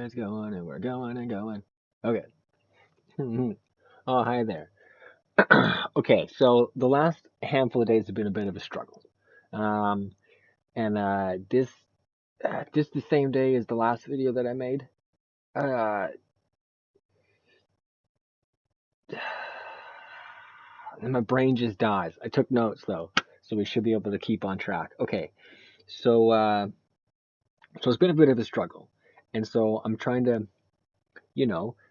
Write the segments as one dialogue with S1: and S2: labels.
S1: it's going, and we're going and going. Okay. Oh, hi there. Okay, so the last handful of days have been a bit of a struggle. Um, and just the same day as the last video that I made. Uh, and my brain just dies. I took notes though, so we should be able to keep on track. Okay, so so it's been a bit of a struggle, and so I'm trying to,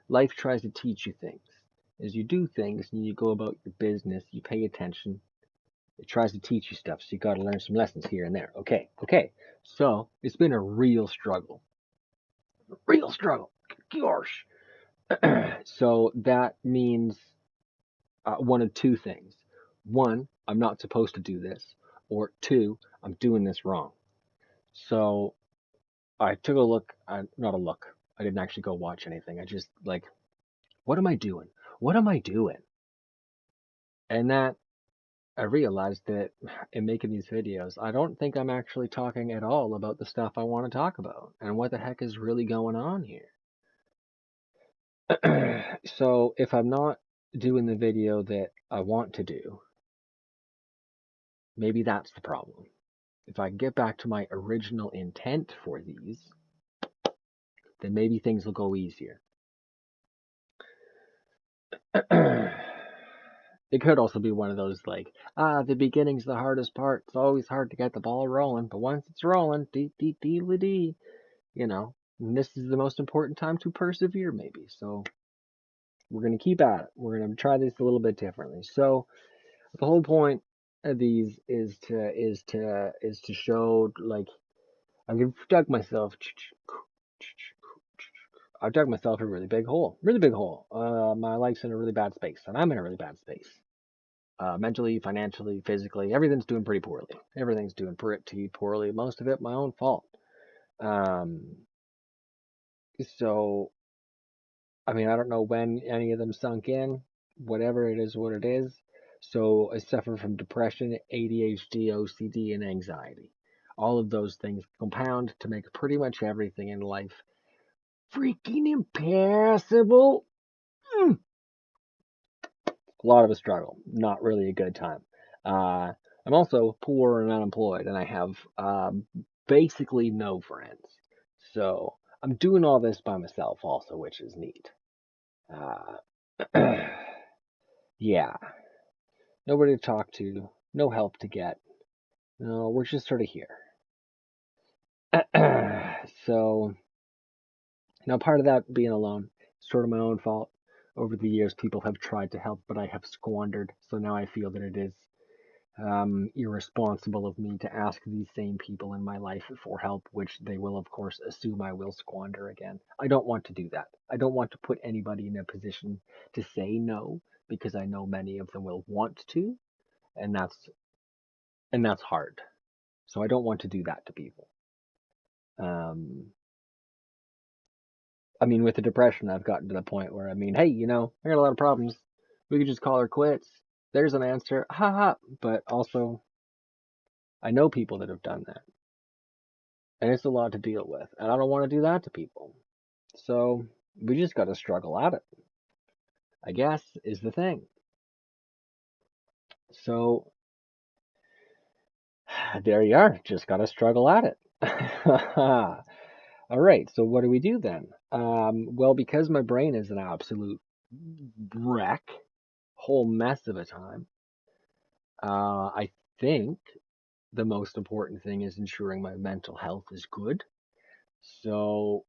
S1: life tries to teach you things. As you do things and you go about your business, you pay attention. It tries to teach you stuff, so you got to learn some lessons here and there. Okay. So it's been a real struggle. Real struggle. Gosh. So that means one of two things. One, I'm not supposed to do this. Or two, I'm doing this wrong. So I took a look. Not a look. I didn't actually go watch anything. I just, like, what am I doing? What am I doing? And that I realized that in making these videos, I don't think I'm actually talking at all about the stuff I want to talk about and what the heck is really going on here. So if I'm not doing the video that I want to do, maybe that's the problem. If I get back to my original intent for these, then maybe things will go easier. It could also be one of those like, the beginning's the hardest part. It's always hard to get the ball rolling, but once it's rolling, dee dee dee dee, and this is the most important time to persevere, maybe. So we're gonna keep at it. We're gonna try this a little bit differently. So the whole point of these is to show, like, I've dug myself. I've dug myself a really big hole. Really big hole. My life's in a really bad space, and I'm in a really bad space. Mentally, financially, physically, everything's doing pretty poorly. Everything's doing pretty poorly. Most of it my own fault. Um, so, I mean, I don't know when any of them sunk in. Whatever it is, what it is. So I suffer from depression, ADHD, OCD, and anxiety. All of those things compound to make pretty much everything in life freaking impossible. A lot of a struggle. Not really a good time. I'm also poor and unemployed, and I have basically no friends. So I'm doing all this by myself, also, which is neat. Uh, yeah, nobody to talk to, no help to get. No, we're just sort of here. So now, part of that being alone, sort of my own fault. Over the years, people have tried to help, but I have squandered. So now I feel that it is irresponsible of me to ask these same people in my life for help, which they will, of course, assume I will squander again. I don't want to do that. I don't want to put anybody in a position to say no, because I know many of them will want to, and that's hard. So I don't want to do that to people. I mean, with the depression, I've gotten to the point where, I mean, hey, I got a lot of problems. We could just call her quits. There's an answer. Ha ha. But also, I know people that have done that. And it's a lot to deal with. And I don't want to do that to people. So we just got to struggle at it, I guess, is the thing. So there you are. Just got to struggle at it. All right. So what do we do then? Well, because my brain is an absolute wreck, whole mess of a time, I think the most important thing is ensuring my mental health is good. So,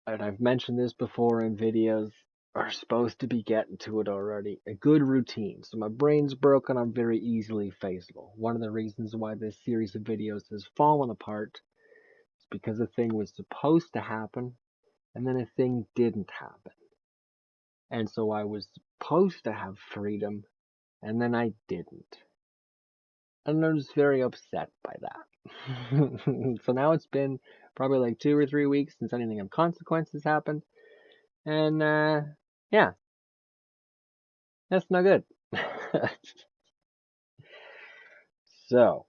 S1: and I've mentioned this before in videos, are supposed to be getting to it already. A good routine. So my brain's broken, I'm very easily phaseable. One of the reasons why this series of videos has fallen apart is because a thing was supposed to happen, and then a thing didn't happen. And so I was supposed to have freedom, and then I didn't. And I was very upset by that. So now it's been probably like 2 or 3 weeks since anything of consequences happened. And yeah, that's not good. So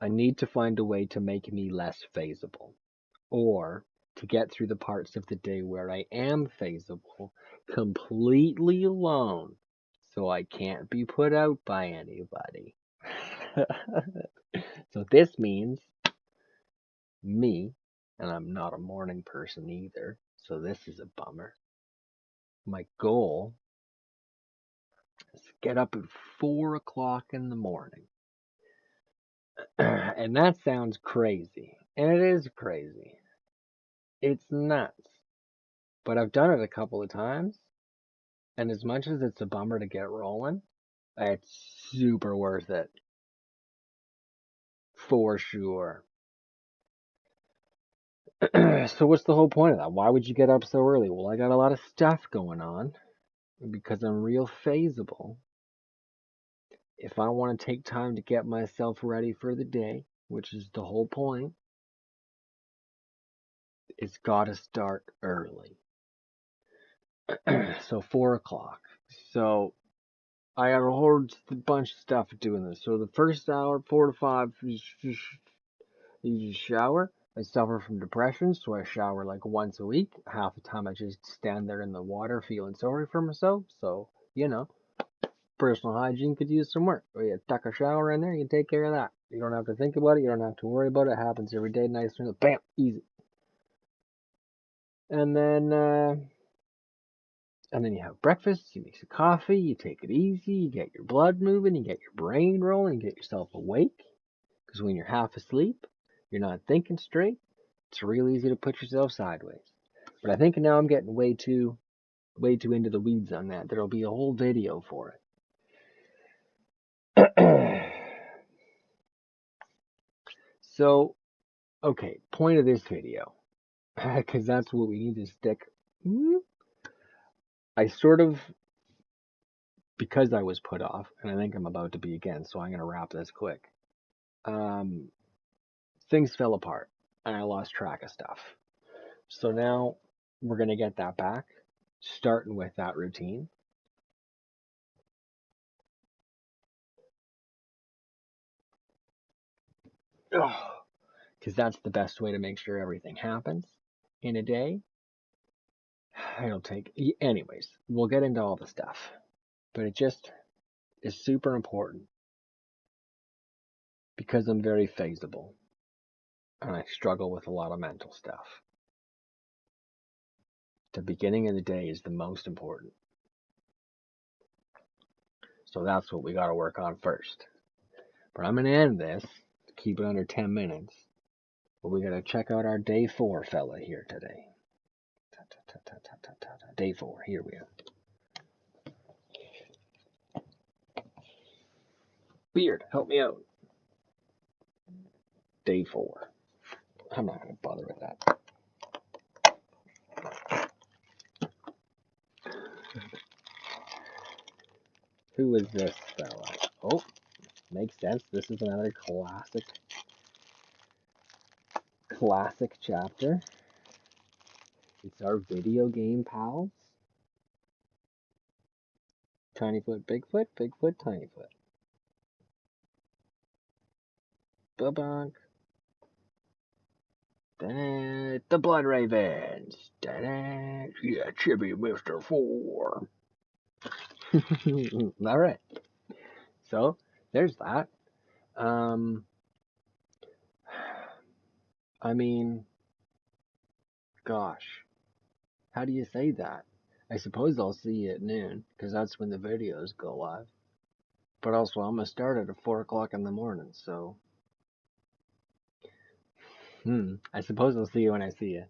S1: I need to find a way to make me less phasable. Or to get through the parts of the day where I am feasible completely alone, so I can't be put out by anybody. So this means me, and I'm not a morning person either, so this is a bummer. My goal is to get up at 4 o'clock in the morning. And that sounds crazy. And it is crazy. It's nuts. But I've done it a couple of times. And as much as it's a bummer to get rolling, it's super worth it. For sure. So what's the whole point of that? Why would you get up so early? Well, I got a lot of stuff going on. Because I'm real feasible. If I want to take time to get myself ready for the day, which is the whole point, it's got to start early. So 4 o'clock. So I got a whole bunch of stuff doing this. So the first hour, 4 to 5, you just shower. I suffer from depression, so I shower like once a week. Half the time I just stand there in the water feeling sorry for myself. So, personal hygiene could use some work. You tuck a shower in there, you take care of that. You don't have to think about it. You don't have to worry about it. It happens every day. Nice and bam, easy. And then you have breakfast. You make some coffee. You take it easy. You get your blood moving. You get your brain rolling. You get yourself awake. Because when you're half asleep, you're not thinking straight. It's real easy to put yourself sideways. But I think now I'm getting way too into the weeds on that. There'll be a whole video for it. So, okay, point of this video, because that's what we need to stick. I sort of, because I was put off, and I think I'm about to be again, so I'm going to wrap this quick. Things fell apart, and I lost track of stuff. So now we're going to get that back, starting with that routine. Because that's the best way to make sure everything happens in a day. It'll take, anyways, we'll get into all the stuff, but it just is super important because I'm very feasible and I struggle with a lot of mental stuff. The beginning of the day is the most important. So that's what we got to work on first. But I'm going to end this, keep it under 10 minutes. But we got to check out our day 4 fella here today. Day 4, here we are. Beard, help me out. Day 4. I'm not going to bother with that. Who is this fella? Oh, makes sense. This is another classic chapter. It's our video game pals. Tinyfoot, Bigfoot, Bigfoot, Tinyfoot. Bubunk. The Blood Ravens. Yeah, Chibi Mr. 4. Alright. So, there's that. I mean, gosh. How do you say that? I suppose I'll see you at noon, because that's when the videos go live. But also, I'm going to start at 4 o'clock in the morning, so... I suppose I'll see you when I see you.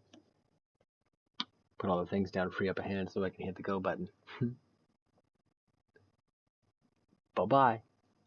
S1: Put all the things down, free up a hand so I can hit the go button. Bye-bye.